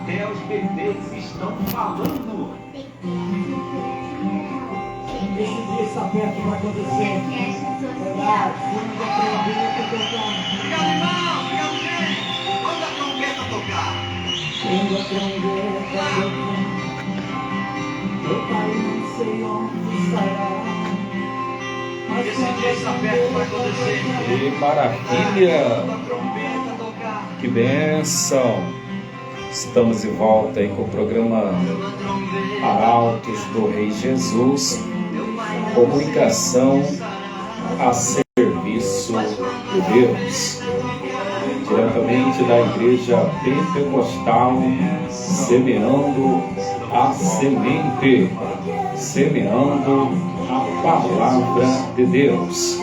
Até os bebês estão falando. Esse dia está perto para acontecer. Verdade. Obrigado, irmão. Obrigado, gente. Manda a trombeta tocar. Quando a trombeta tocar, meu pai não sei onde estará. Esse dia está perto para acontecer. Que maravilha! Manda a trombeta tocar. Que bênção! Estamos de volta aí com o programa Arautos do Rei Jesus, comunicação a serviço de Deus, diretamente da Igreja Pentecostal, semeando a semente, semeando a palavra de Deus.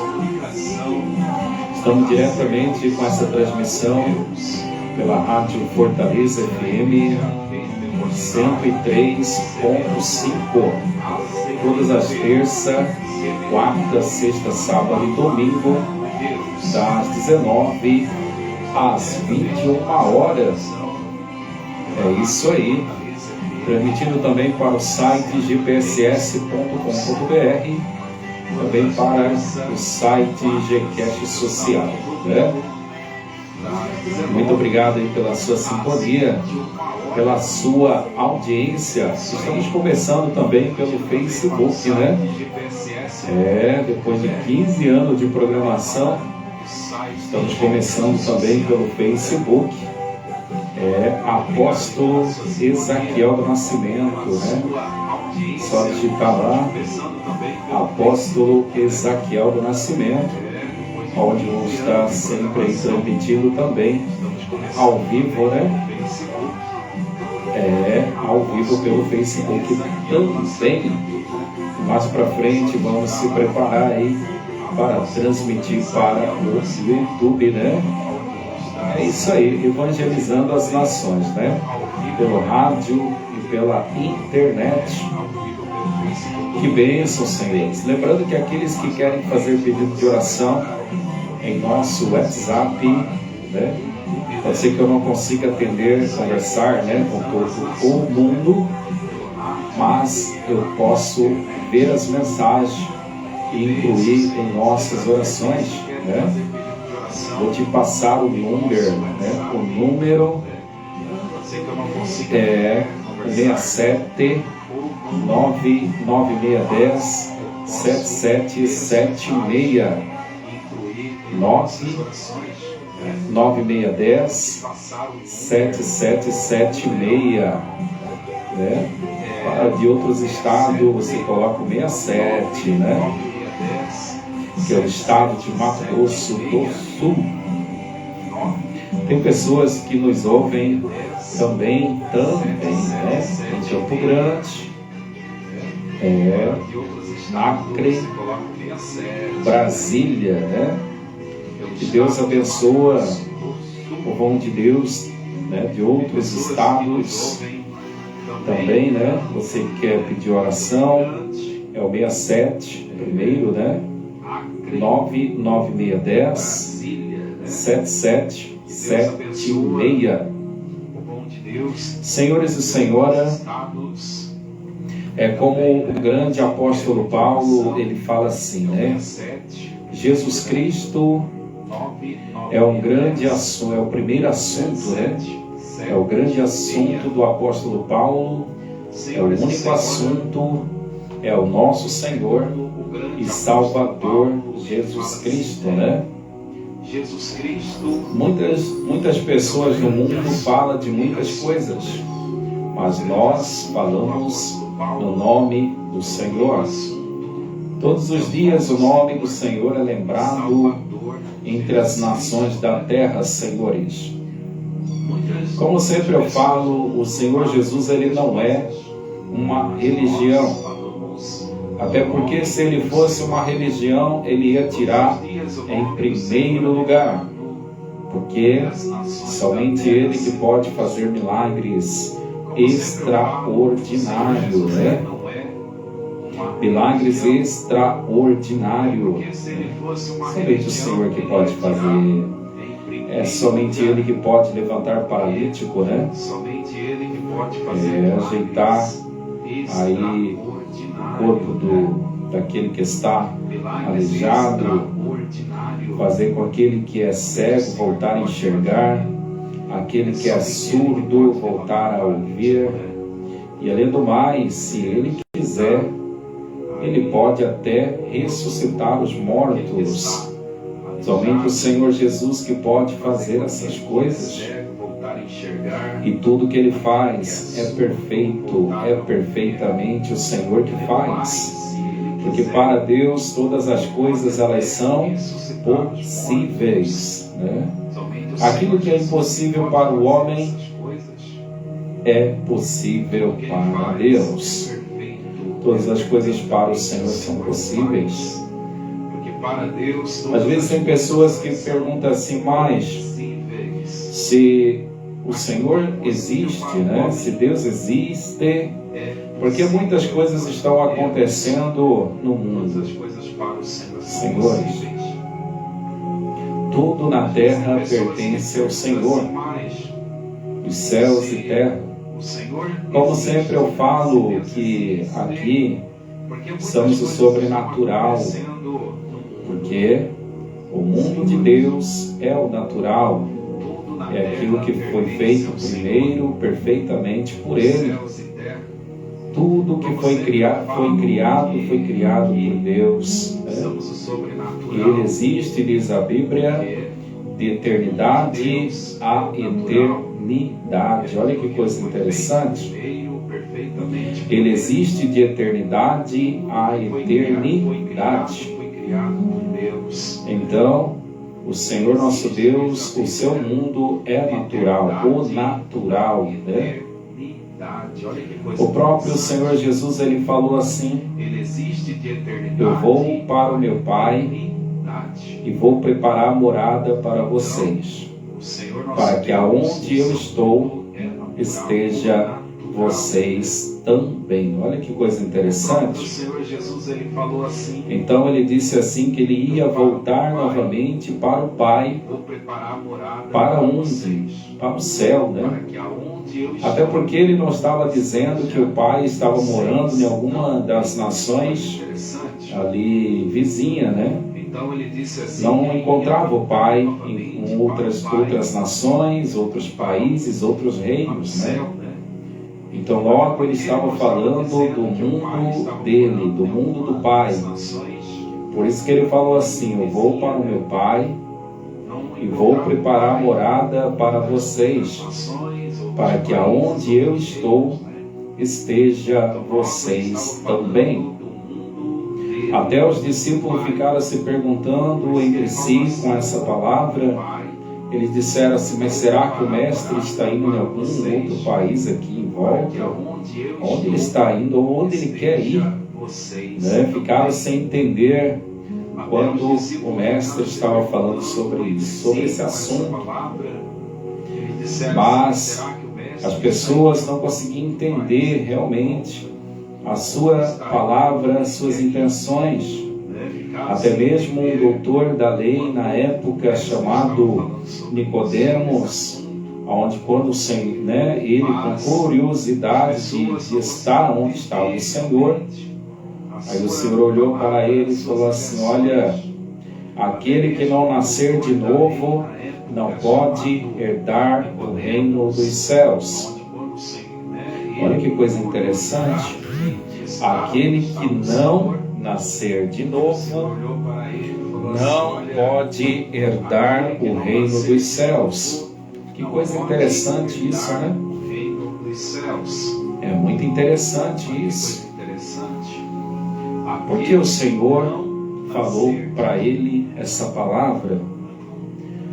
Estamos diretamente com essa transmissão pela Rádio Fortaleza FM 103.5, todas as terças, quarta, sexta, sábado e domingo, das 19 às 21 horas. É isso aí. Transmitindo também para o site gpss.com.br, também para o site Gcast Social, né? Muito obrigado aí pela sua sintonia, pela sua audiência. Estamos começando também pelo Facebook, né? Depois de 15 anos de programação, estamos começando também pelo Facebook. Apóstolo Ezaquiel do Nascimento, né? Só digitar lá, Apóstolo Ezaquiel do Nascimento, onde vou estar sempre aí transmitindo também ao vivo, né? Ao vivo pelo Facebook também. Mais para frente vamos se preparar aí para transmitir para o YouTube, né? É isso aí, evangelizando as nações, né? Pelo rádio e pela internet. Que bênção, senhores. Lembrando que aqueles que querem fazer pedido de oração em nosso WhatsApp, né? Pode ser que eu não consiga atender, conversar, né, com todo o mundo, mas eu posso ver as mensagens e incluir em nossas orações, né? Vou te passar o número, né? O número é 67 99610 7776 9610 7776, né? Para de outros estados você coloca o 67, né? Que é o estado de Mato Grosso do Sul. Tem pessoas que nos ouvem também, né? Em Campo Grande, Acre, Brasília, né? Que Deus abençoa o povo de Deus, né? De outros estados também, né? Você que quer pedir oração, é o 67, primeiro, né? 99610 7776. Senhores e senhoras, como o grande apóstolo Paulo, ele fala assim, né? Jesus Cristo é um grande assunto, é o primeiro assunto, né? É o grande assunto do apóstolo Paulo, é o único assunto, é o nosso Senhor e Salvador Jesus Cristo, né? Jesus Cristo. Muitas pessoas no mundo falam de muitas coisas, mas nós falamos no nome do Senhor. Todos os dias o nome do Senhor é lembrado entre as nações da terra, senhores. Como sempre eu falo, o Senhor Jesus, ele não é uma religião. Até porque se ele fosse uma religião, ele ia tirar em primeiro lugar. Porque somente ele que pode fazer milagres extraordinários, né? Milagres extraordinários. Somente o Senhor que pode fazer. É somente Ele que pode levantar paralítico, né? Somente Ele que pode fazer ajeitar aí o corpo daquele que está aleijado, fazer com aquele que é cego voltar a enxergar, aquele que é surdo voltar a ouvir. E além do mais, se Ele quiser, Ele pode até ressuscitar os mortos. Somente o Senhor Jesus que pode fazer essas coisas. E tudo que Ele faz é perfeito, é perfeitamente o Senhor que faz. Porque para Deus todas as coisas elas são possíveis, né? Aquilo que é impossível para o homem é possível para Deus. Todas as coisas para o Senhor são possíveis. Às vezes tem pessoas que perguntam assim, mas se o Senhor existe, né? Se Deus existe, porque muitas coisas estão acontecendo no mundo. Senhores, tudo na terra pertence ao Senhor, os céus e terra. Como sempre eu falo que aqui estamos o sobrenatural, porque o mundo de Deus é o natural, é aquilo que foi feito primeiro perfeitamente por Ele. Tudo que foi criado por Deus. Ele existe, diz a Bíblia, de eternidade a eternidade. Olha que coisa interessante. Ele existe de eternidade a eternidade. Então, o Senhor nosso Deus, o seu mundo é natural, o natural, né? O próprio Senhor Jesus, Ele falou assim: eu vou para o meu Pai e vou preparar a morada para vocês, para que aonde eu estou esteja vocês também. Olha que coisa interessante. Então ele disse assim que ele ia voltar novamente para o Pai. Para onde? Para o céu, né? Até porque ele não estava dizendo que o Pai estava morando em alguma das nações ali vizinha, né? Não encontrava o Pai em outras nações, outros países, outros reinos, né? Então logo ele estava falando do mundo dele, do mundo do Pai. Por isso que ele falou assim: eu vou para o meu Pai e vou preparar morada para vocês, para que aonde eu estou esteja vocês também. Até os discípulos ficaram se perguntando entre si com essa palavra. Eles disseram assim: mas será que o mestre está indo em algum outro país aqui em volta? Onde ele está indo ou onde ele quer ir? Né? Ficaram sem entender quando o mestre estava falando sobre isso, sobre esse assunto. Mas as pessoas não conseguiam entender realmente a sua palavra, as suas intenções. Até mesmo um doutor da lei na época chamado Nicodemos, onde quando o Senhor, né, ele com curiosidade de estar onde estava o Senhor, aí o Senhor olhou para ele e falou assim: olha, aquele que não nascer de novo não pode herdar o reino dos céus. Olha que coisa interessante. Aquele que não nascer de novo não pode herdar o reino dos céus. Que coisa interessante isso, né? É muito interessante isso. Porque o Senhor falou para ele essa palavra,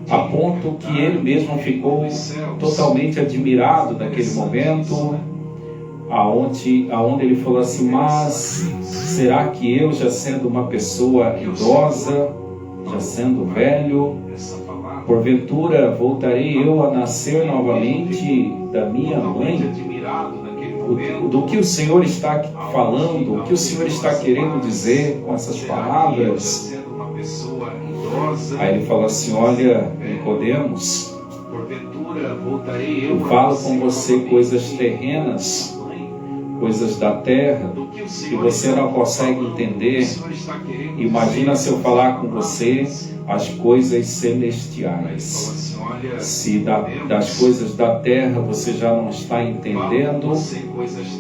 a ponto que ele mesmo ficou totalmente admirado naquele momento, aonde ele falou assim: mas será que eu, já sendo uma pessoa idosa, já sendo velho, porventura voltarei eu a nascer novamente da minha mãe? Do que o Senhor está falando, o que o Senhor está querendo dizer com essas palavras? Aí ele falou assim: olha, Nicodemos, porventura voltarei eu falo com você coisas terrenas, coisas da terra, que você não consegue entender. Imagina se eu falar com você as coisas celestiais. Se das coisas da terra você já não está entendendo,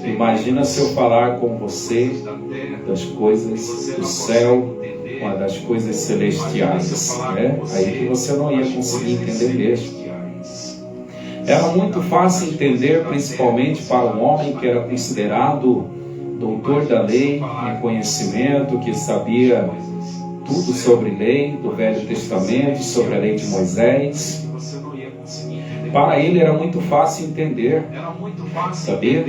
imagina se eu falar com você das coisas do céu, das coisas celestiais, né? Aí que você não ia conseguir entender mesmo. Era muito fácil entender, principalmente para um homem que era considerado doutor da lei, em conhecimento, que sabia tudo sobre lei do Velho Testamento, sobre a lei de Moisés. Para ele era muito fácil entender, sabia?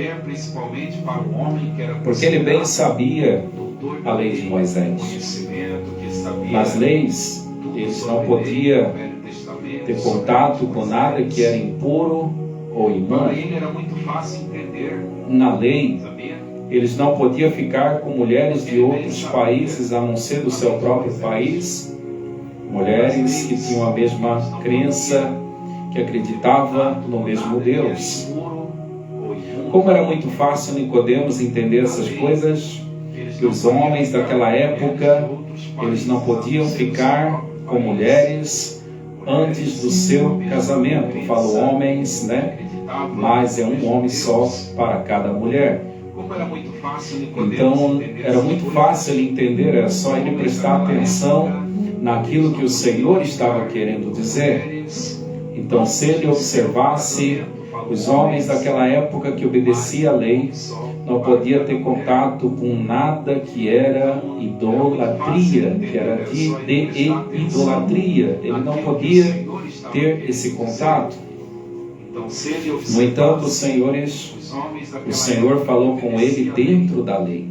Porque ele bem sabia a lei de Moisés. Nas leis, eles não podiam ter contato com nada que era impuro ou imundo. Na lei, eles não podiam ficar com mulheres de outros países, a não ser do seu próprio país. Mulheres que tinham a mesma crença, que acreditavam no mesmo Deus. Como era muito fácil Nicodemos entender essas coisas, que os homens daquela época, eles não podiam ficar com mulheres antes do seu casamento. Falo homens, né? Mas é um homem só para cada mulher. Então, era muito fácil ele entender, era só ele prestar atenção naquilo que o Senhor estava querendo dizer. Então, se ele observasse os homens daquela época que obedeciam a lei, não podia ter contato com nada que era idolatria, que era de idolatria. Ele não podia ter esse contato. No entanto, o Senhor falou com ele dentro da lei.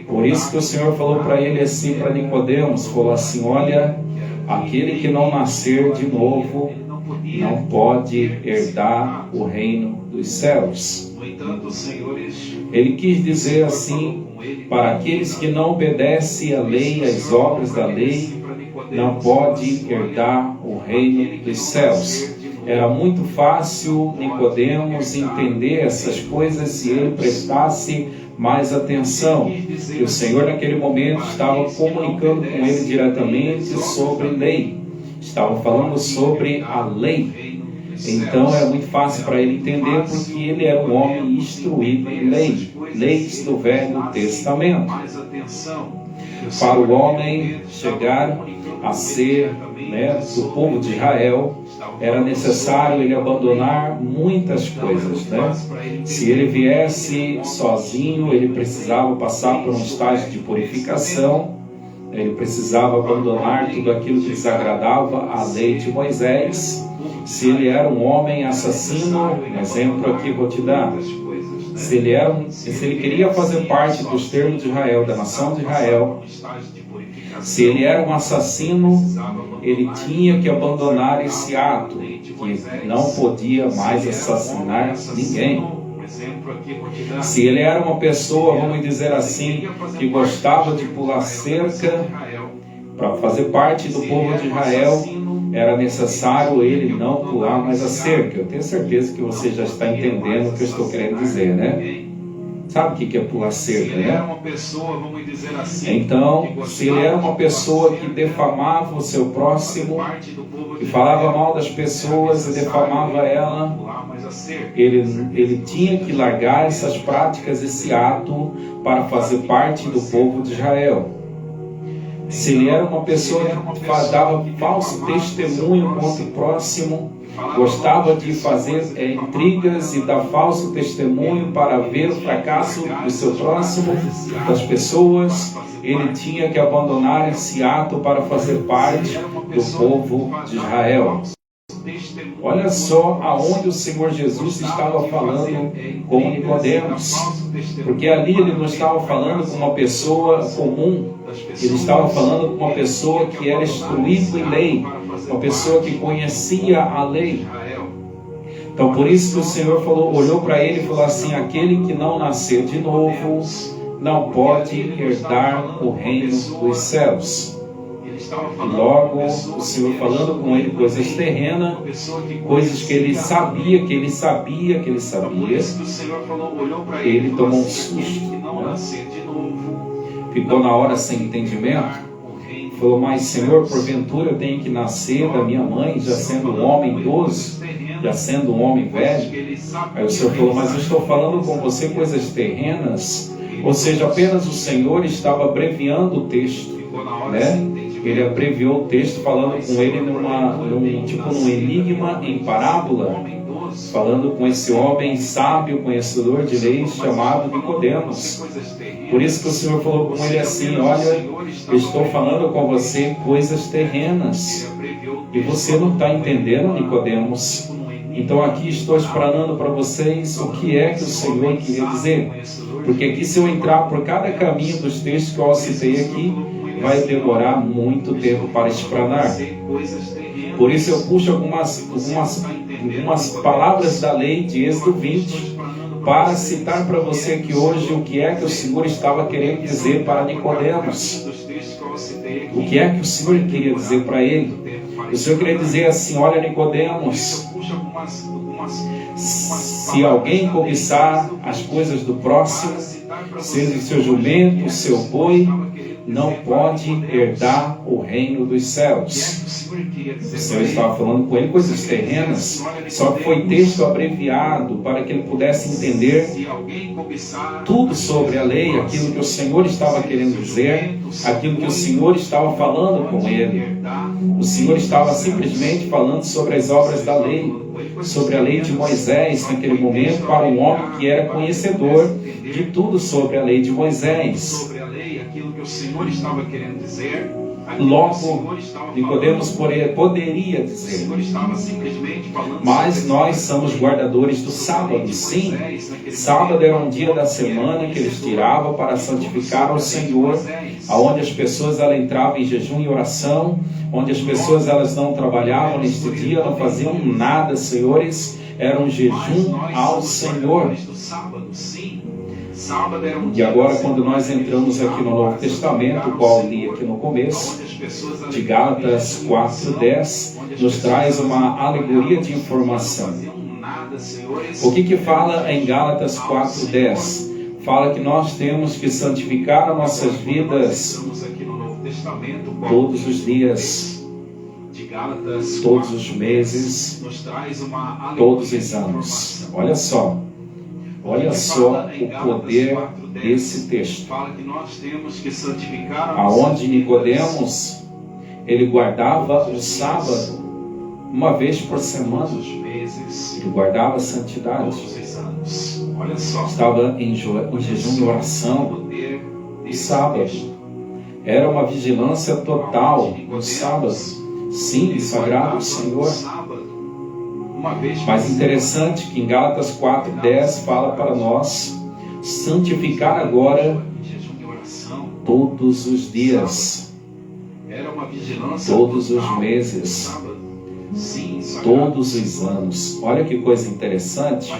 Por isso que o Senhor falou para ele assim, para Nicodemos, falou assim: olha, aquele que não nascer de novo não pode herdar o reino dos céus. Ele quis dizer assim, para aqueles que não obedecem à lei, às obras da lei, não pode herdar o reino dos céus. Era muito fácil Nicodemos entender essas coisas se ele prestasse mais atenção, que o Senhor naquele momento estava comunicando com ele diretamente sobre lei, estava falando sobre a lei. Então era muito fácil para ele entender, porque ele era um homem instruído em lei, leis do Velho Testamento. Para o homem chegar a ser, do povo de Israel, era necessário ele abandonar muitas coisas, Se ele viesse sozinho, ele precisava passar por um estágio de purificação, ele precisava abandonar tudo aquilo que desagradava a lei de Moisés. Se ele era um homem assassino, um exemplo aqui vou te dar. Se ele queria fazer parte dos termos de Israel, da nação de Israel, se ele era um assassino, ele tinha que abandonar esse ato, que não podia mais assassinar ninguém. Se ele era uma pessoa, vamos dizer assim, que gostava de pular cerca, para fazer parte do povo de Israel, era necessário ele não pular mais a cerca. Eu tenho certeza que você já está entendendo o que eu estou querendo dizer, Sabe o que é pular cerca, Então, se ele era uma pessoa que defamava o seu próximo, que falava mal das pessoas e defamava ela, ele tinha que largar essas práticas, esse ato, para fazer parte do povo de Israel. Se ele era uma pessoa que dava falso testemunho contra o próximo, gostava de fazer intrigas e dar falso testemunho para ver o fracasso do seu próximo, das pessoas, ele tinha que abandonar esse ato para fazer parte do povo de Israel. Olha só aonde o Senhor Jesus estava falando com Nicodemos, porque ali ele não estava falando com uma pessoa comum, ele estava falando com uma pessoa que era instruída em lei, uma pessoa que conhecia a lei. Então por isso que o Senhor olhou para ele e falou assim: aquele que não nascer de novo não pode herdar o reino dos céus. Logo, o Senhor falando com ele coisas terrenas, coisas que ele sabia, ele tomou um susto, né? Ficou na hora sem entendimento. Falou, mas Senhor, porventura eu tenho que nascer da minha mãe, já sendo um homem idoso, já sendo um homem velho? Aí o Senhor falou, mas eu estou falando com você coisas terrenas. Ou seja, apenas o Senhor estava abreviando o texto, né? Ele abreviou o texto falando com ele num enigma em parábola, falando com esse homem sábio, conhecedor de leis, chamado Nicodemos. Por isso que o Senhor falou com ele assim, olha, eu estou falando com você coisas terrenas, e você não está entendendo, Nicodemos. Então aqui estou explanando para vocês o que é que o Senhor queria dizer. Porque aqui, se eu entrar por cada caminho dos textos que eu citei aqui, vai demorar muito tempo para explanar. Por isso eu puxo algumas palavras da lei de Êxodo 20 para citar para você aqui hoje o que é que o Senhor estava querendo dizer para Nicodemos. O que é que o Senhor queria dizer para ele? O Senhor queria dizer assim, olha, Nicodemos, se alguém cobiçar as coisas do próximo, seja o seu jumento, o seu boi, não pode herdar o reino dos céus. O Senhor estava falando com ele coisas terrenas, só que foi texto abreviado para que ele pudesse entender tudo sobre a lei, aquilo que o Senhor estava querendo dizer, aquilo que o Senhor estava falando com ele. O Senhor estava simplesmente falando sobre as obras da lei, sobre a lei de Moisés naquele momento, para um homem que era conhecedor de tudo sobre a lei de Moisés. O Senhor estava querendo dizer, logo Nicodemos poderia dizer, mas nós somos guardadores do sábado. Sim, sábado era um dia da semana que eles tiravam para santificar ao Senhor, aonde as pessoas entravam em jejum e oração, onde as pessoas não trabalhavam neste dia, não faziam nada, senhores, era um jejum ao Senhor. E agora, quando nós entramos aqui no Novo Testamento, o qual li aqui no começo, de Gálatas 4:10, nos traz uma alegoria de informação. O que fala em Gálatas 4:10? Fala que nós temos que santificar as nossas vidas todos os dias, todos os meses, todos os anos. Olha só o poder desse texto. Aonde Nicodemos, ele guardava o sábado uma vez por semana. Ele guardava a santidade. Estava em jejum e oração no sábado. Era uma vigilância total no sábado. Sim, sagrado ao Senhor. Mas interessante que em Gálatas 4:10 fala para nós santificar agora todos os dias, todos os meses, todos os anos. Olha que coisa interessante.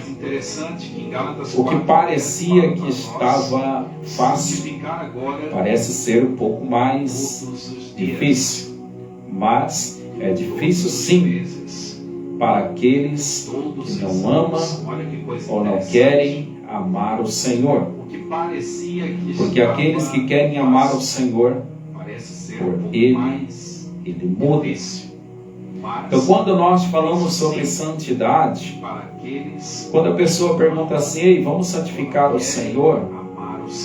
O que parecia que estava fácil parece ser um pouco mais difícil, mas é difícil sim para aqueles que não amam ou não querem amar o Senhor. Porque aqueles que querem amar o Senhor, por Ele muda. Então, quando nós falamos sobre santidade, quando a pessoa pergunta assim, ei, vamos santificar o Senhor,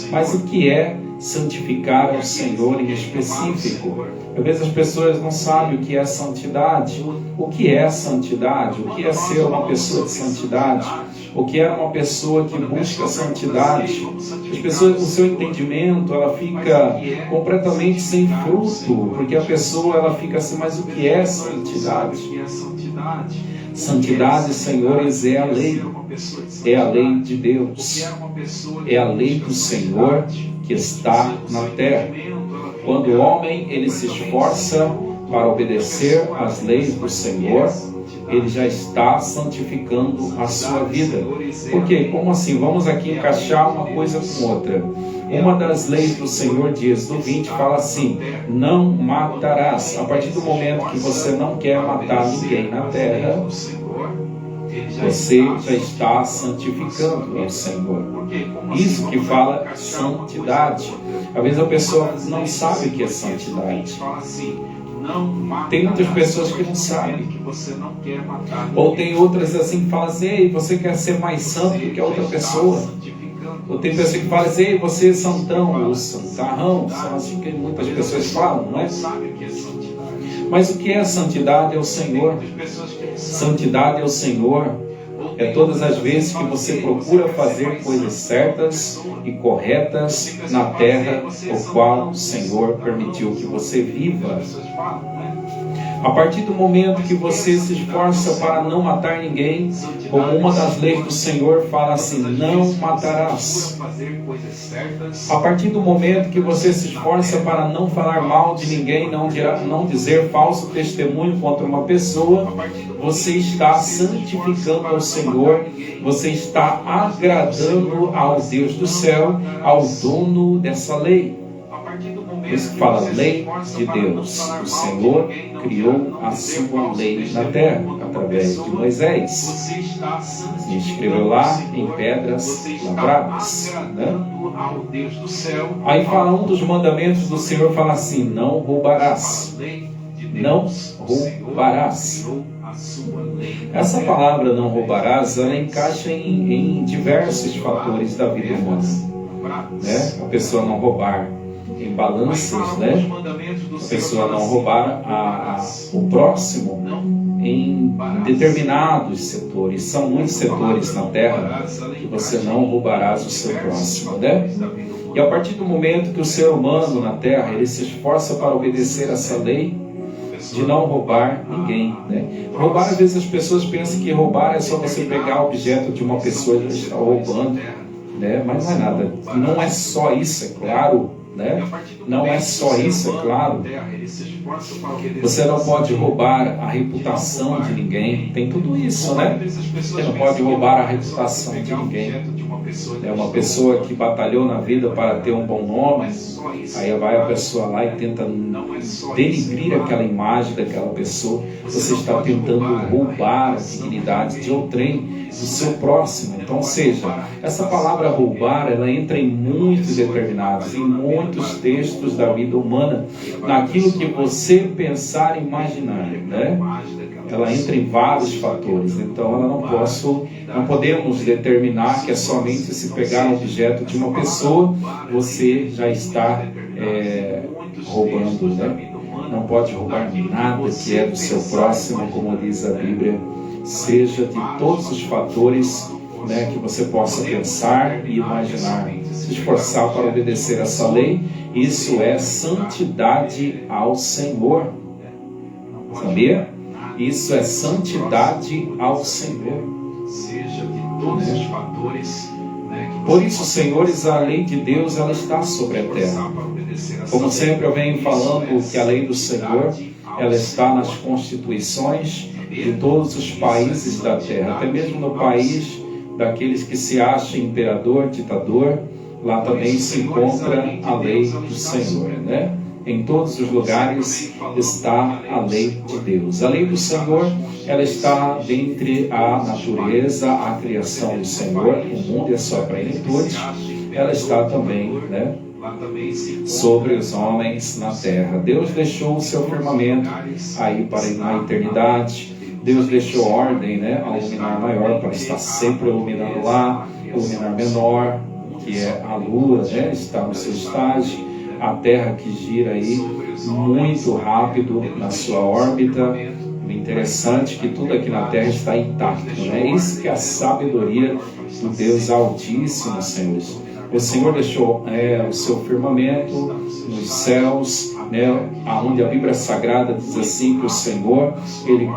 mas o que é santificar ao Senhor em específico? Às vezes as pessoas não sabem o que é santidade. O que é santidade? O que é ser uma pessoa de santidade? O que é uma pessoa que busca santidade? As pessoas, o seu entendimento, ela fica completamente sem fruto, porque a pessoa, ela fica assim, mas o que é santidade? Santidade, senhores, é a lei de Deus, é a lei do Senhor que está na terra. Quando o homem ele se esforça para obedecer às leis do Senhor, ele já está santificando a sua vida. Por quê? Como assim? Vamos aqui encaixar uma coisa com outra. Uma das leis do Senhor de Êxodo 20 fala assim: não matarás. A partir do momento que você não quer matar ninguém na terra, você já está santificando ao Senhor. Isso que fala santidade. Às vezes a pessoa não sabe o que é santidade. Tem muitas pessoas que não sabem. Ou tem outras assim que falam assim: ei, você quer ser mais santo do que a outra pessoa. Ou tem pessoas que falam assim: ei, você é santão ou santarrão. São assim que muitas pessoas falam, não é? Mas o que é santidade é o Senhor. Santidade é o Senhor. É todas as vezes que você procura fazer coisas certas e corretas na terra o qual o Senhor permitiu que você viva. A partir do momento que você se esforça para não matar ninguém, como uma das leis do Senhor fala assim: não matarás. A partir do momento que você se esforça para não falar mal de ninguém, não dizer falso testemunho contra uma pessoa, você está santificando ao Senhor, você está agradando ao Deus do céu, ao dono dessa lei. Por isso que fala lei de Deus. O Senhor criou a sua lei na terra, através de Moisés. E escreveu lá em pedras lavradas. Né? Aí fala um dos mandamentos do Senhor, fala assim: não roubarás. Não roubarás. Essa palavra não roubarás, ela encaixa em diversos fatores da vida humana. Né? A pessoa não roubar em balanças, né? A pessoa não roubar o próximo em determinados setores. São muitos setores na terra que você não roubarás o seu próximo, né? E a partir do momento que o ser humano na terra ele se esforça para obedecer essa lei de não roubar ninguém, né? Roubar, às vezes as pessoas pensam que roubar é só você pegar o objeto de uma pessoa e estar roubando, né? Mas não é nada. Não é só isso, é claro. Né? Não é só isso, é claro. Você não pode roubar a reputação de ninguém. Tem tudo isso, né? Você não pode roubar a reputação de ninguém. É uma pessoa que batalhou na vida para ter um bom nome. Aí vai a pessoa lá e tenta denigrir aquela imagem daquela pessoa. Você está tentando roubar a dignidade de outrem, do seu próximo. Então, ou seja, essa palavra roubar, ela entra em muitos determinados, em muitos textos da vida humana, naquilo que você pensar e imaginar, né? Ela entra em vários fatores. Então, ela não podemos determinar que é somente se pegar um objeto de uma pessoa, você já está roubando, né? Não pode roubar nada que é do seu próximo, como diz a Bíblia, seja de todos os fatores, né, que você possa pensar e imaginar, se esforçar para obedecer essa lei. Isso é santidade ao Senhor. Sabia? Isso é santidade ao Senhor. Seja de todos os fatores. Por isso, senhores, a lei de Deus ela está sobre a terra. Como sempre eu venho falando que a lei do Senhor ela está nas constituições de todos os países da terra, até mesmo no país daqueles que se acham imperador, ditador, lá também se encontra a lei do Senhor, né? Em todos os lugares está a lei de Deus. A lei do Senhor, ela está dentre a natureza, a criação do Senhor, o mundo e a sua plenitude. Ela está também, né, sobre os homens na terra. Deus deixou o seu firmamento aí para na eternidade. Deus deixou ordem, né, ao luminar maior para estar sempre iluminando lá, o luminar menor, que é a lua, né, está no seu estágio. A Terra que gira aí muito rápido na sua órbita. O interessante é que tudo aqui na Terra está intacto, né? Isso que é a sabedoria do Deus Altíssimo, senhores. O Senhor deixou o seu firmamento nos céus, né? Onde a Bíblia Sagrada diz assim que o Senhor, Ele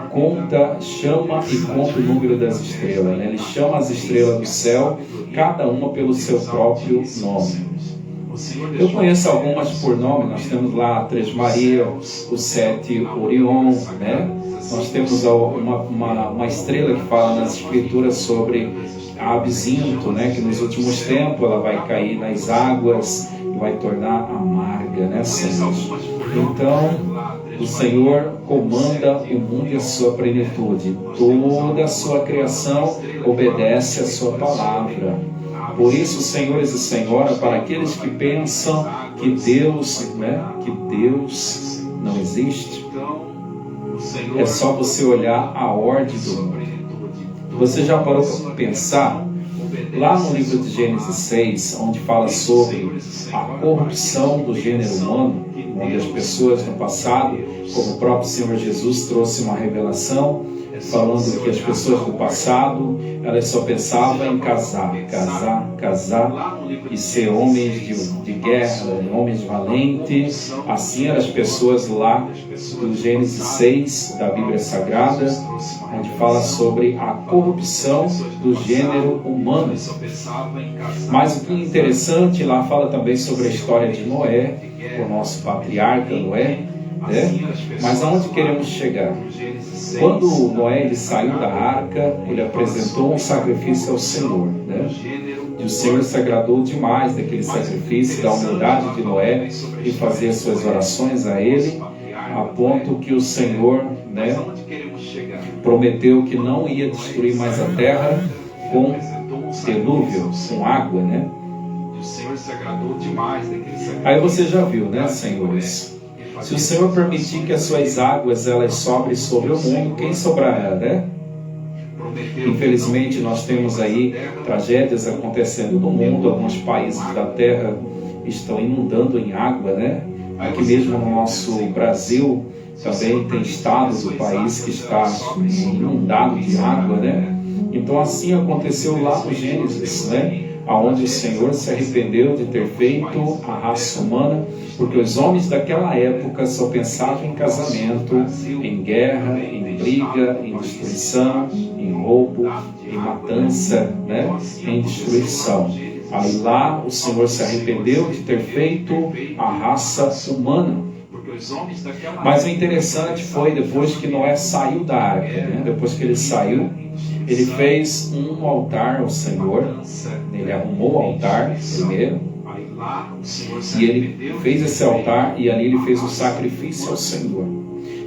chama e conta o número das estrelas, né? Ele chama as estrelas do céu, cada uma pelo seu próprio nome. Eu conheço algumas por nome. Nós temos lá a Três Maria, o Sete Orion, né? Nós temos uma estrela que fala nas escrituras sobre a absinto, né? Que nos últimos tempos ela vai cair nas águas e vai tornar amarga, né, Senhor? Então, o Senhor comanda o mundo e a sua plenitude. Toda a sua criação obedece a sua palavra. Por isso, senhores e senhoras, para aqueles que pensam que Deus não existe, é só você olhar a ordem do mundo. Você já parou para pensar? Lá no livro de Gênesis 6, onde fala sobre a corrupção do gênero humano, onde as pessoas no passado, como o próprio Senhor Jesus trouxe uma revelação, falando que as pessoas do passado, elas só pensavam em casar e ser homens de guerra, homens valentes. Assim eram as pessoas lá do Gênesis 6 da Bíblia Sagrada, onde fala sobre a corrupção do gênero humano. Mas o que é interessante, lá fala também sobre a história de Noé, o nosso patriarca Noé, né? Mas aonde queremos chegar? Quando Noé ele saiu da arca, ele apresentou um sacrifício ao Senhor, né? E o Senhor se agradou demais daquele sacrifício, da humildade de Noé e fazer suas orações a ele, a ponto que o Senhor, né, prometeu que não ia destruir mais a terra com dilúvio, com água, né? Aí você já viu, né, senhores? Se o Senhor permitir que as suas águas elas sobrem sobre o mundo, quem sobrará, né? Infelizmente nós temos aí tragédias acontecendo no mundo. Alguns países da terra estão inundando em água, né? Aqui mesmo no nosso Brasil também tem estados do país que está inundado de água, né? Então assim aconteceu lá no Gênesis, né? Onde o Senhor se arrependeu de ter feito a raça humana, porque os homens daquela época só pensavam em casamento, em guerra, em briga, em destruição, em roubo, em matança, né? Em destruição. Aí lá o Senhor se arrependeu de ter feito a raça humana. Mas o interessante foi depois que Noé saiu da arca, né? Depois que ele saiu, ele fez um altar ao Senhor. Ele arrumou o altar primeiro, e ele fez esse altar, e ali ele fez o sacrifício ao Senhor.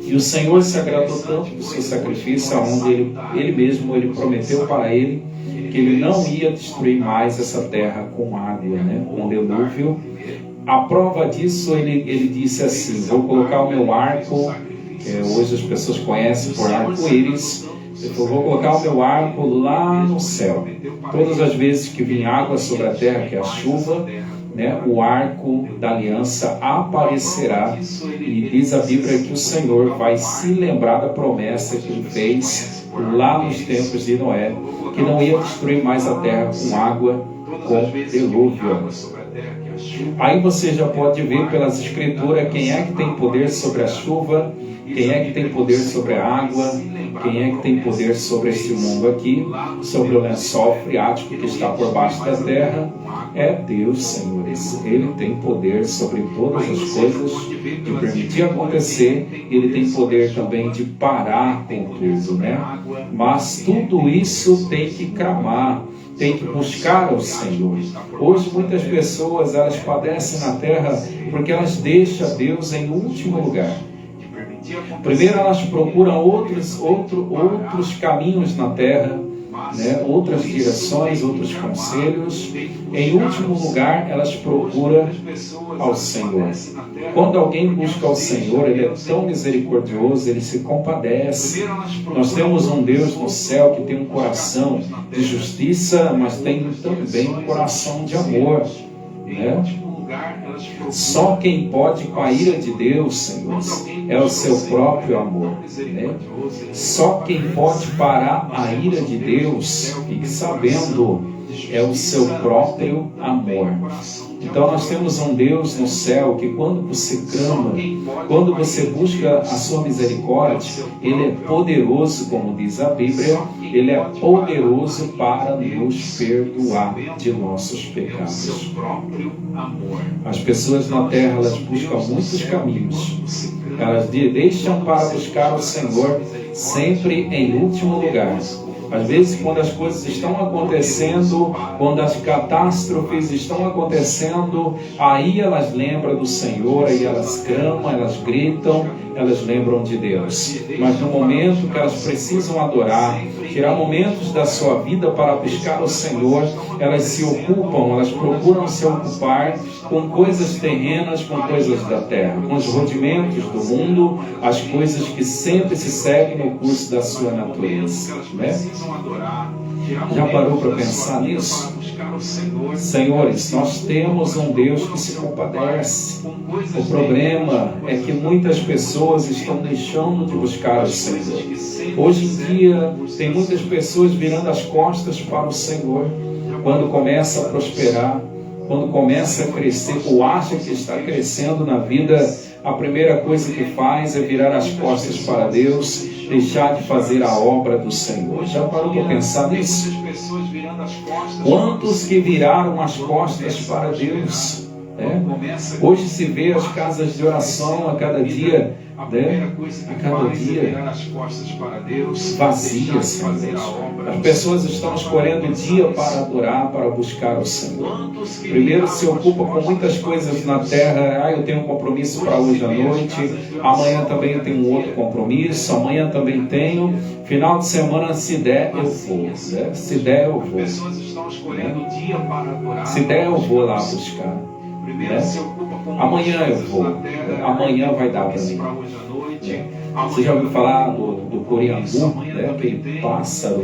E o Senhor se agradou tanto do seu sacrifício, onde ele mesmo prometeu para ele que ele não ia destruir mais essa terra com água, né? Com dilúvio. A prova disso, ele disse assim: vou colocar o meu arco, hoje as pessoas conhecem por arco-íris. Eu vou colocar o meu arco lá no céu. Todas as vezes que vir água sobre a terra, que é a chuva, né, o arco da aliança aparecerá. E diz a Bíblia que o Senhor vai se lembrar da promessa que ele fez lá nos tempos de Noé, que não ia destruir mais a terra com água, com dilúvio. Aí você já pode ver pelas escrituras quem é que tem poder sobre a chuva, quem é que tem poder sobre a água, quem é que tem poder sobre este mundo aqui, sobre o lençol freático que está por baixo da terra. É Deus, senhores. Ele tem poder sobre todas as coisas, de permitir acontecer. Ele tem poder também de parar com tudo, né? Mas tudo isso tem que clamar, tem que buscar ao Senhor. Hoje muitas pessoas elas padecem na terra porque elas deixam Deus em último lugar. Primeiro elas procuram outros caminhos na terra, né? Outras direções, outros conselhos. Em último lugar, elas procuram ao Senhor. Quando alguém busca ao Senhor, Ele é tão misericordioso, Ele se compadece. Nós temos um Deus no céu que tem um coração de justiça, mas tem também um coração de amor, né? Só quem pode com a ira de Deus, Senhor, é o seu próprio amor, né? Só quem pode parar a ira de Deus, fique sabendo, é o seu próprio amor. Então nós temos um Deus no céu que quando você clama, quando você busca a sua misericórdia, Ele é poderoso, como diz a Bíblia, Ele é poderoso para nos perdoar de nossos pecados. As pessoas na terra, elas buscam muitos caminhos. Elas deixam para buscar o Senhor sempre em último lugar. Às vezes, quando as coisas estão acontecendo, quando as catástrofes estão acontecendo, aí elas lembram do Senhor, aí elas clamam, elas gritam, elas lembram de Deus. Mas no momento que elas precisam adorar, tirar momentos da sua vida para buscar o Senhor, elas se ocupam, elas procuram se ocupar com coisas terrenas, com coisas da terra, com os rudimentos do mundo, as coisas que sempre se seguem no curso da sua natureza, né? Já parou para pensar nisso? Senhores, nós temos um Deus que se compadece. O problema é que muitas pessoas estão deixando de buscar o Senhor. Hoje em dia, tem muitas pessoas virando as costas para o Senhor. Quando começa a prosperar, quando começa a crescer, ou acha que está crescendo na vida, a primeira coisa que faz é virar as costas para Deus, deixar de fazer a obra do Senhor. Já parou para pensar nisso? Quantos que viraram as costas para Deus? Hoje se vê as casas de oração a cada dia, vazias, Senhor. As pessoas estão escolhendo o dia para adorar, para buscar o Senhor. Primeiro se ocupa com muitas coisas na terra. Eu tenho um compromisso para hoje à noite, amanhã também eu tenho um outro compromisso, amanhã também tenho, final de semana, se der eu vou, né? Se der eu vou, né? Se der eu vou lá buscar, né? Amanhã eu vou, amanhã vai dar para mim. Você já ouviu falar do Coriangu, né? Aquele pássaro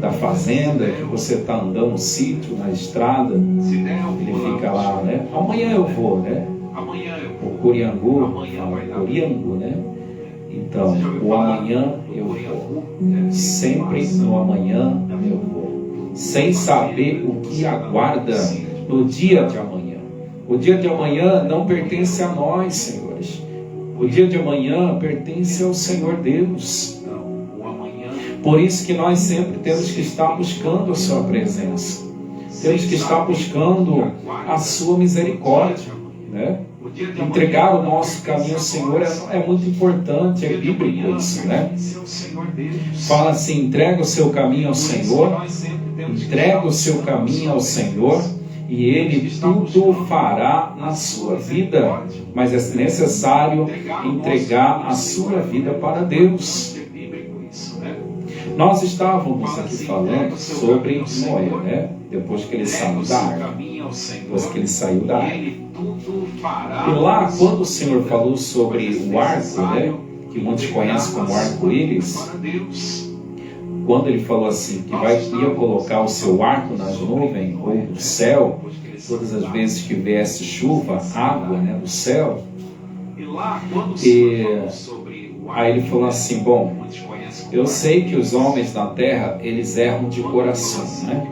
da fazenda, que você está andando no sítio, na estrada, ele fica lá, né? Amanhã eu vou, né? O Coriangu, Coriangu, né? Então, o amanhã eu vou. Sempre no amanhã eu vou. Sem saber o que aguarda no dia de amanhã. O dia de amanhã não pertence a nós, senhores. O dia de amanhã pertence ao Senhor Deus. Por isso que nós sempre temos que estar buscando a sua presença. Temos que estar buscando a sua misericórdia, né? Entregar o nosso caminho ao Senhor é muito importante, é bíblico isso, né? Fala assim, entrega o seu caminho ao Senhor, entrega o seu caminho ao Senhor, e Ele tudo fará na sua vida. Mas é necessário entregar a sua vida para Deus. Nós estávamos aqui falando sobre Noé, né? Depois que ele saiu da arca. Depois que ele saiu da arca. E lá, quando o Senhor falou sobre o arco, né? Que muitos conhecem como arco-íris, quando ele falou assim, que ia colocar o seu arco nas nuvens ou no céu, todas as vezes que viesse chuva, água, né, do céu, e aí ele falou assim, bom, eu sei que os homens na terra, eles erram de coração, né?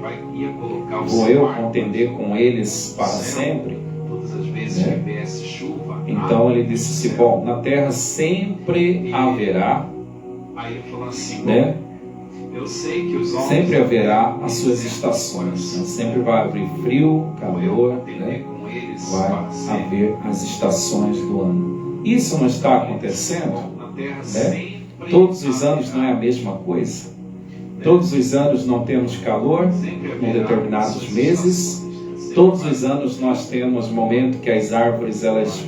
Vou eu contender com eles para sempre? Né? Então ele disse assim, bom, na terra sempre haverá, né? Sempre haverá as suas estações, né? Sempre vai haver frio, calor, né? Vai haver as estações do ano. Isso não está acontecendo, né? Todos os anos não é a mesma coisa. Todos os anos não temos calor em determinados meses. Todos os anos nós temos momento que as árvores elas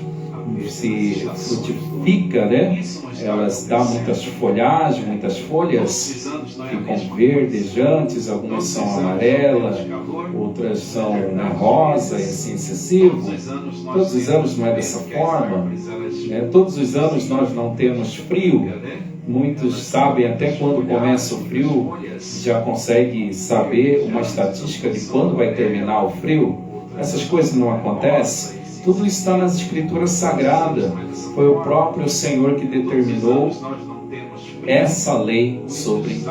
se frutificam, né? Elas dão muitas folhagens, muitas folhas, ficam verdejantes, algumas são amarelas, outras são rosa e assim sucessivo. Todos os anos não é dessa forma, né? Todos os anos nós não temos frio. Muitos sabem até quando começa o frio, já consegue saber uma estatística de quando vai terminar o frio. Essas coisas não acontecem. Tudo está nas Escrituras Sagradas. Foi o próprio Senhor que determinou essa lei sobre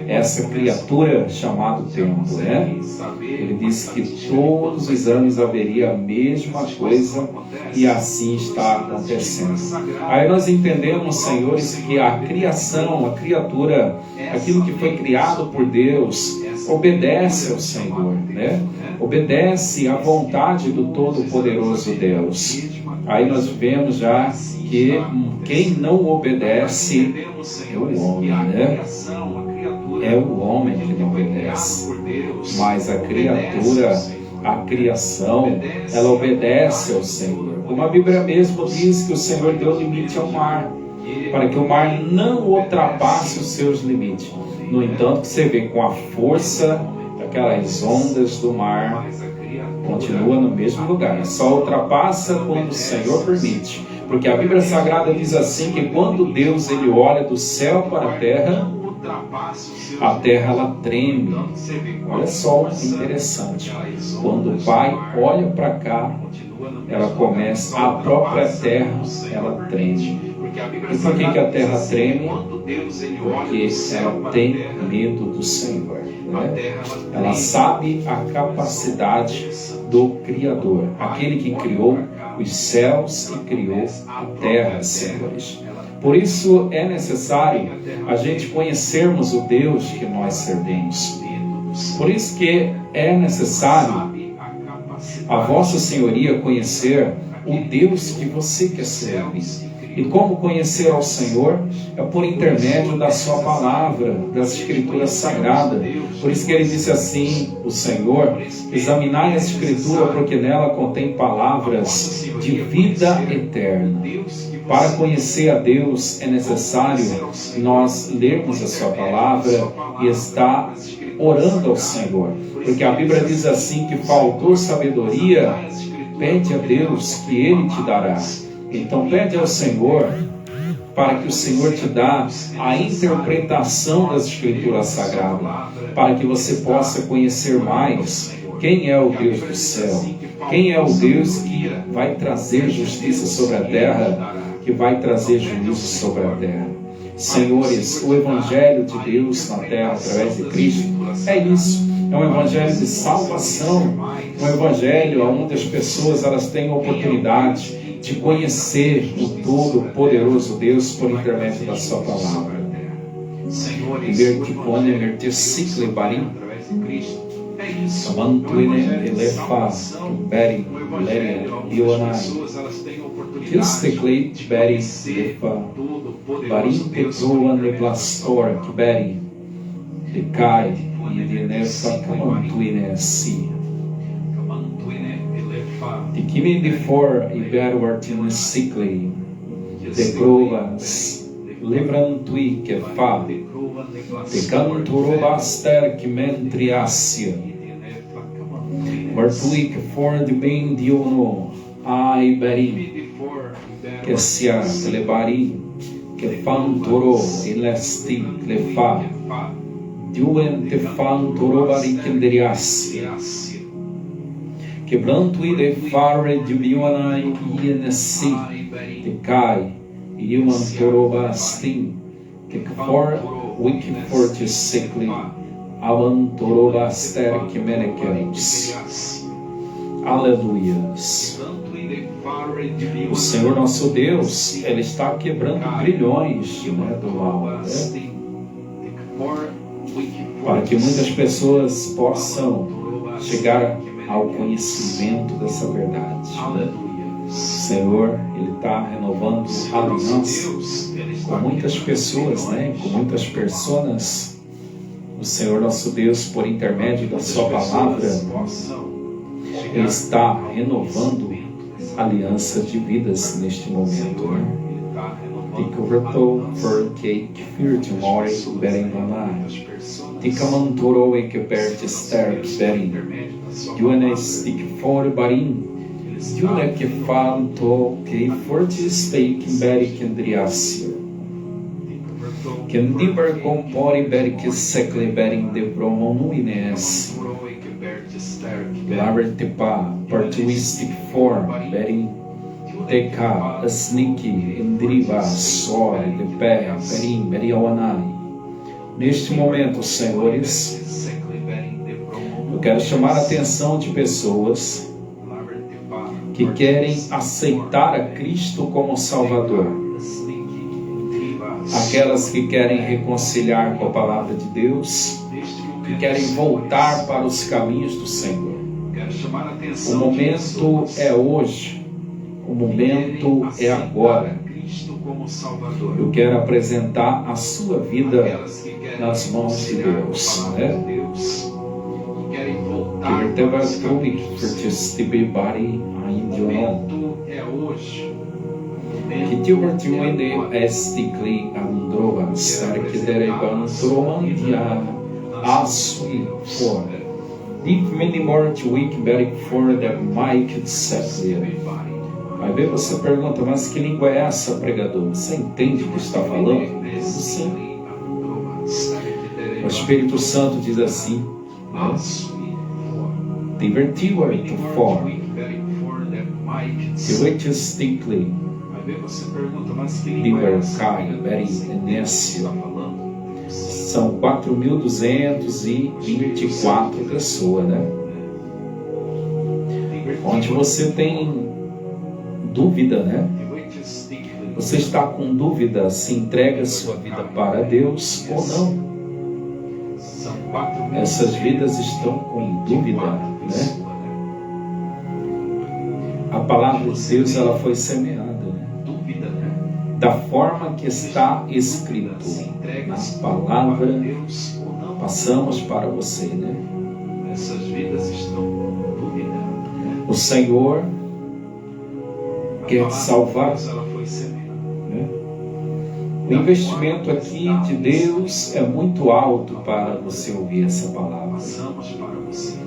essa criatura chamada tempo, né? Ele disse que todos os anos haveria a mesma coisa e assim está acontecendo. Aí nós entendemos, senhores, que a criação, a criatura, aquilo que foi criado por Deus, obedece ao Senhor, né? Obedece à vontade do Todo-Poderoso Deus. Aí nós vemos já que quem não obedece é o homem, né? é o homem que não obedece, mas a criatura, a criação, ela obedece ao Senhor. Como a Bíblia mesmo diz que o Senhor deu limite ao mar, para que o mar não ultrapasse os seus limites. No entanto, que você vê com a força daquelas ondas do mar, continua no mesmo lugar, só ultrapassa quando o Senhor permite. Porque a Bíblia Sagrada diz assim, que quando Deus ele olha do céu para a terra ela treme. Olha só que interessante, quando o Pai olha para cá, ela começa, a própria terra, ela treme. E por que a terra treme? Porque ela tem medo do Senhor, né? Ela sabe a capacidade do Criador, aquele que criou os céus e criou a terra, senhores. Por isso é necessário a gente conhecermos o Deus que nós servimos. Por isso que é necessário a Vossa Senhoria conhecer o Deus que você quer servir. E como conhecer ao Senhor? É por intermédio da sua palavra, das Escrituras Sagradas. Por isso que ele disse assim, o Senhor: examinai a Escritura, porque nela contém palavras de vida eterna. Para conhecer a Deus é necessário nós lermos a sua palavra e estar orando ao Senhor. Porque a Bíblia diz assim, que faltou sabedoria, pede a Deus que Ele te dará. Então pede ao Senhor, para que o Senhor te dá a interpretação das Escrituras Sagradas, para que você possa conhecer mais quem é o Deus do céu, quem é o Deus que vai trazer justiça sobre a terra, que vai trazer juízo sobre a terra. Senhores, o Evangelho de Deus na terra através de Cristo é isso. É um evangelho de salvação, um evangelho onde as pessoas elas têm a oportunidade de conhecer o todo-poderoso Deus por intermédio da sua palavra. E de nessa camantuine assim. De que me de for e ver artin cicli de provas levrantui que fa de canturo baster que mentriacia martui que for de bem de uno ai berim que sia telebarim que fantoro ilesti que fa Diuen te fan torobari kenderiasi. Quebranto e de fare de bionai ienesi. Te cai. Iuman torobastin. Que for wiki forte secli. Avan torobaster que menequeus. Aleluias. O Senhor nosso Deus, Ele está quebrando grilhões, né, do mal, né? Para que muitas pessoas possam chegar ao conhecimento dessa verdade. O Senhor, Ele está renovando a aliança com muitas pessoas, né? Com muitas personas. O Senhor nosso Deus, por intermédio da sua palavra, Ele está renovando a aliança de vidas neste momento, né? Ticovertou for cake firte more berenganai. Ticamantoro e que perde sterk berin. Juene stick for barin. June que fanto que forte steak beri kendriacio. Kendiber compori beri que secle berin de promonuines. Lavertepa partuistic for berin. Teca, sneaky, indriva, sore, de pé, perim, beriawanai. Neste momento, senhores, eu quero chamar a atenção de pessoas que querem aceitar a Cristo como Salvador. Aquelas que querem reconciliar com a palavra de Deus, que querem voltar para os caminhos do Senhor. O momento é hoje. O momento é agora. Cristo como Salvador. Eu quero apresentar a sua vida Aquelas que querem nas mãos de anunciar Deus, a palavra né? de Deus, que querem Que voltar vertebra para os tudo caminhos que do Senhor. pertence bari O aindion. momento é hoje. Que divertindo esticli androva, starkidere bantromandia, asui for. Deep many more to week very for the mic secular. Aí vem você pergunta, mas que língua é essa, pregador? Você entende o que está falando? Sim. O Espírito Santo diz assim, né? Divertiu to for. Que which stickly. Divercai, very inércia. São 4.224 pessoas, né? Onde você tem dúvida, né? Você está com dúvida se entrega a sua vida para Deus ou não. Essas vidas estão com dúvida, né? A palavra de Deus, ela foi semeada, né? Da forma que está escrito na palavra, passamos para você, né? Essas vidas estão com dúvida. O Senhor quer te salvar, né? O investimento aqui de Deus é muito alto para você ouvir essa palavra. Passamos para você.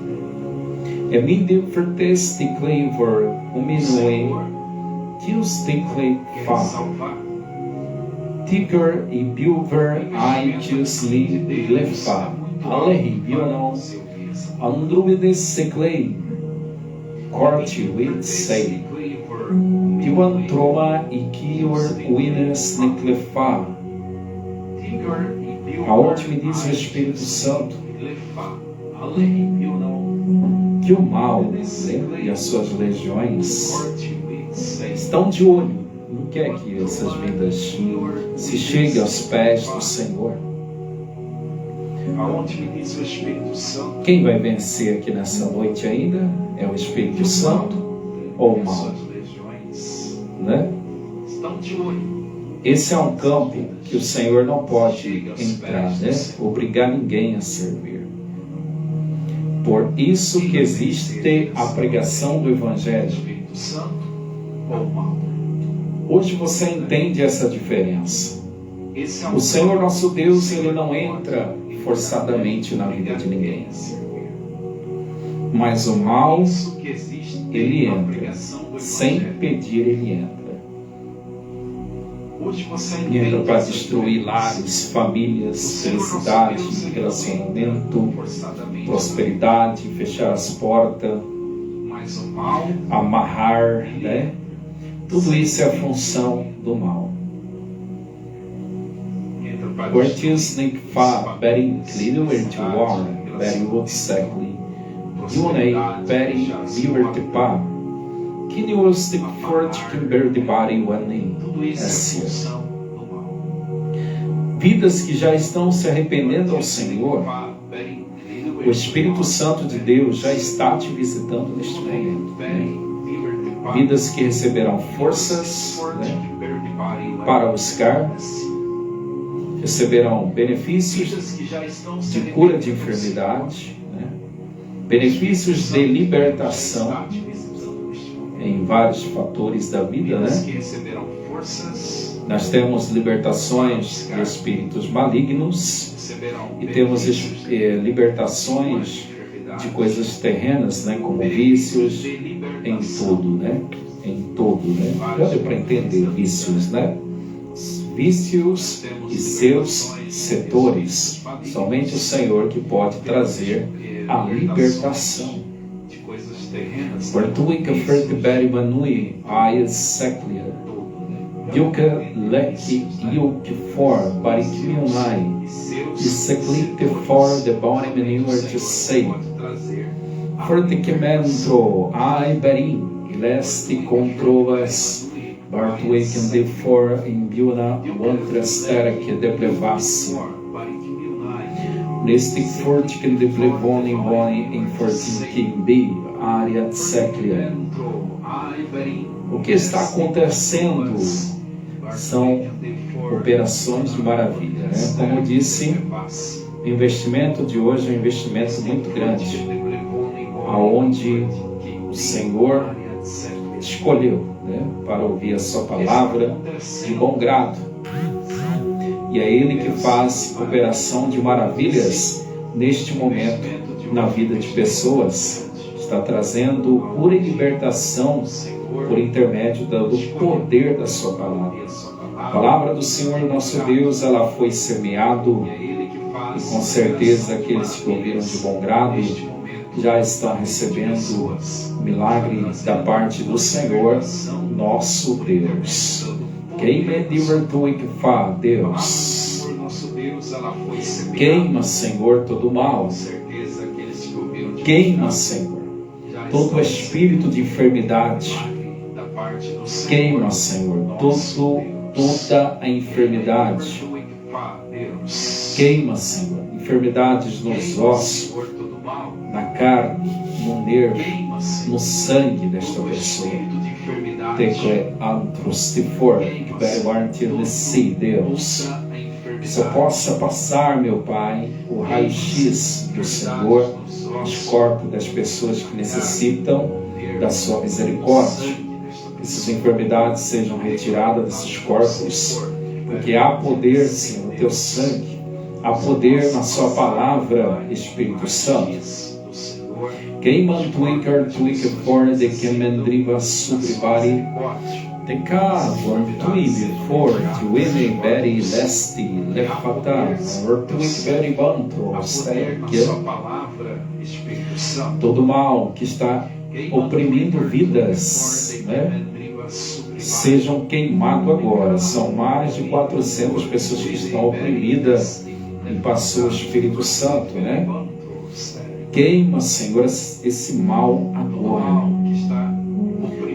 É minde vertesticlei vor uminue, tiusticlei fa, tiger e bilver aitiusli lefa, alehi bionon, andrumides seclei, corte with sei, piwan troma e kior wines neclefa. Aonde me diz o Espírito Santo que o mal, né, e as suas legiões estão de olho, não quer que essas vidas se cheguem aos pés do Senhor. Aonde me diz o Espírito Santo? Quem vai vencer aqui nessa noite ainda é o Espírito Santo ou o mal, né? Estão de olho. Esse é um campo que o Senhor não pode entrar, né? Obrigar ninguém a servir. Por isso que existe a pregação do Evangelho. Espírito Santo ou mal? Hoje você entende essa diferença. Esse é O Senhor nosso Deus, Ele não entra forçadamente na vida de ninguém. Mas o mal, ele entra. Sem pedir, ele entra. Entra para destruir lares, famílias, felicidade, relacionamento, prosperidade, fechar as portas, amarrar, né? Tudo isso é a função do mal. Cortes nem fa beri clino into war, beri wood secly. Yunei beri liberty pa. Que you will stick forth to bear the body one name. Vidas que já estão se arrependendo ao Senhor, o Espírito Santo de Deus já está te visitando neste momento, né? Vidas que receberão forças, né, para buscar, receberão benefícios de cura de enfermidade, né, benefícios de libertação em vários fatores da vida, né? Nós temos libertações de espíritos malignos e temos libertações de coisas terrenas, né? Como vícios, em tudo, né? Em tudo, né? Já deu para entender vícios, né? Vícios e seus setores. Somente o Senhor que pode trazer a libertação. Portuica Fertiberi Manui, Ayas Seclia, Yuka Leki Yuk for Barikimionai, e Seclite for the Body Manure to say, Forticamento, Ai Berim, Leste Controvas, Bartuican de for Imbiuna, Wantrastera que deplevassi. Neste Fortican de Plevoni Boni em Fortincimbi, área seclia. O que está acontecendo são operações de maravilha, né? Como eu disse, o investimento de hoje é um investimento muito grande, aonde o Senhor escolheu, né, para ouvir a sua palavra de bom grado. E é Ele que faz operação de maravilhas neste momento na vida de pessoas. Está trazendo cura e libertação por intermédio do poder da sua palavra. A palavra do Senhor nosso Deus, ela foi semeado, e com certeza aqueles que ouviram de bom grado já estão recebendo milagre da parte do Senhor nosso Deus. Queima Deus. Queima, Senhor, todo mal. Queima, Senhor, todo espírito de enfermidade. Queima, Senhor, toda a enfermidade. Queima, Senhor, enfermidades nos ossos, na carne, no nervo, no sangue desta pessoa. Deus, que você possa passar, meu Pai, o raio-x do Senhor nos corpos das pessoas que necessitam da sua misericórdia. Que essas enfermidades sejam retiradas desses corpos, porque há poder, Senhor, no teu sangue, há poder na sua palavra, Espírito Santo. Queima tuique fora de que mendriva subribari, te cavo tuive forte, uene beri lesti, lefata, tuique beri banto, todo mal que está oprimindo vidas, né, sejam queimados agora. São mais de 400 pessoas que estão oprimidas e passou o Espírito Santo, né? Queima, Senhor, esse mal agora.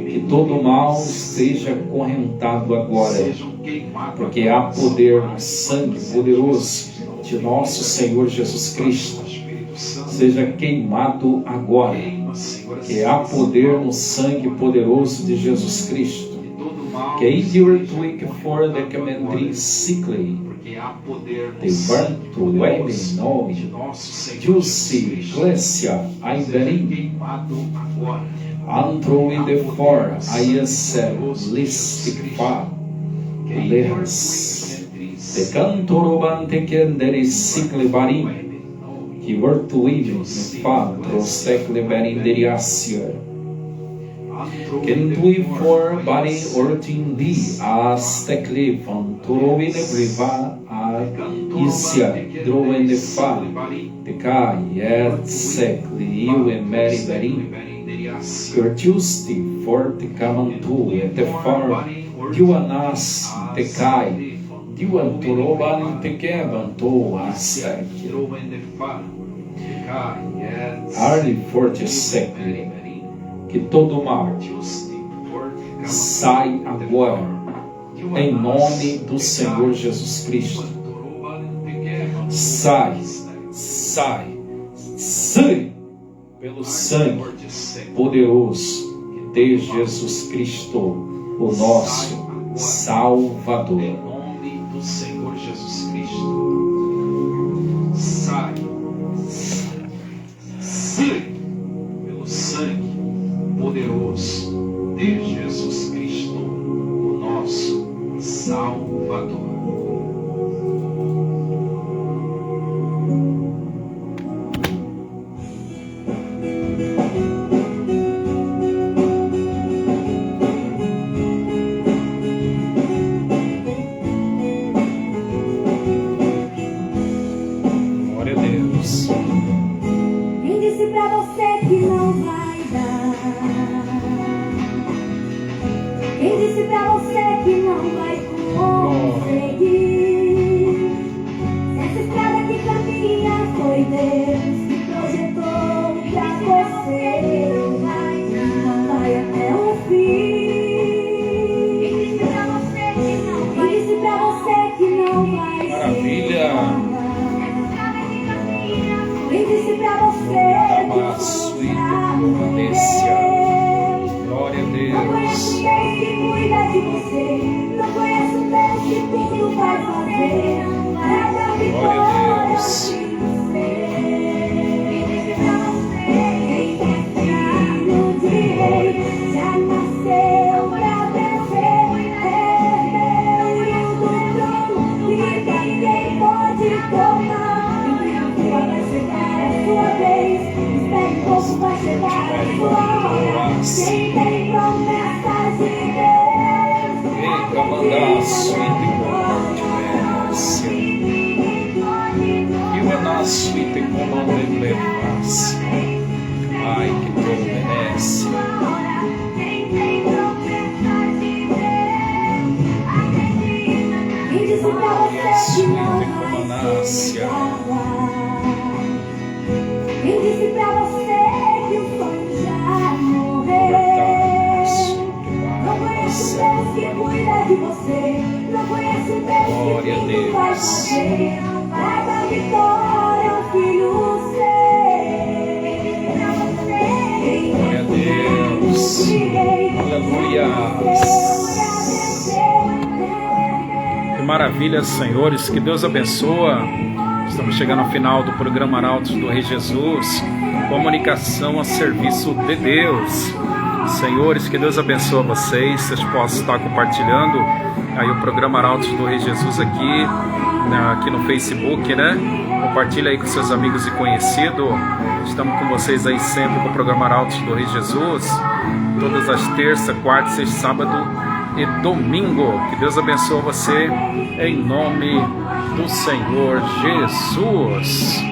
Que todo mal seja acorrentado agora, porque há poder no sangue poderoso de nosso Senhor Jesus Cristo. Seja queimado agora, que há poder no sangue poderoso de Jesus Cristo. Que que for de que mendri ciclei, de vanto ele nome, Jussi, Clécia, Aiberim, Antro e de fora, Aiesser, Listicfa, Lers, de Cantorobante Kenderi Cicle Barim, que Vertuivim, Fa, Trostecle Berinderiacia. Kendui for bari ortindi as tekli vanturovine priva a isya drovende fa teka yet sekli iwe meri berin curtiusti forte kamantu te far diuanas tekai diuanturoban tekevanto asek arli forte sekli. Que todo mal sai agora, em nome do Senhor Jesus Cristo. Sai pelo sangue poderoso de Jesus Cristo, o nosso Salvador. Em nome do Senhor Jesus Cristo. Sai pelo sangue poderoso de Jesus Cristo, o nosso Salvador. Glória a Deus. Quem disse pra você que não vai dar? Quem disse pra você que não vai conseguir? Se essa estrada que caminha foi Deus que projetou pra você, não vai até o fim. Quem disse pra você que não vai? Quem disse pra você que não vai? Maravilha. Quem disse pra você que Glória a não conheço Deus. ninguém que cuida de você, não conheço Aleluia. Ai, que tu merece. E disse pra você que não vai ser e disse pra você que o sonho já morreu. Não conheço o Deus que cuida de você. Não conheço o Deus Glória a que Deus. tudo vai fazer. Mas a vitória é o filho seu. Glória a Deus. Aleluia. Que maravilha, senhores. Que Deus abençoa. Estamos chegando ao final do programa Arautos do Rei Jesus. Comunicação a serviço de Deus. Senhores, que Deus abençoe vocês. Vocês possam estar compartilhando aí o programa Arautos do Rei Jesus aqui no Facebook, né? Compartilha aí com seus amigos e conhecidos. Estamos com vocês aí sempre com o programa Arautos do Rei Jesus. Todas as terças, quartas, sexta, sábado e domingo. Que Deus abençoe você em nome do Senhor Jesus.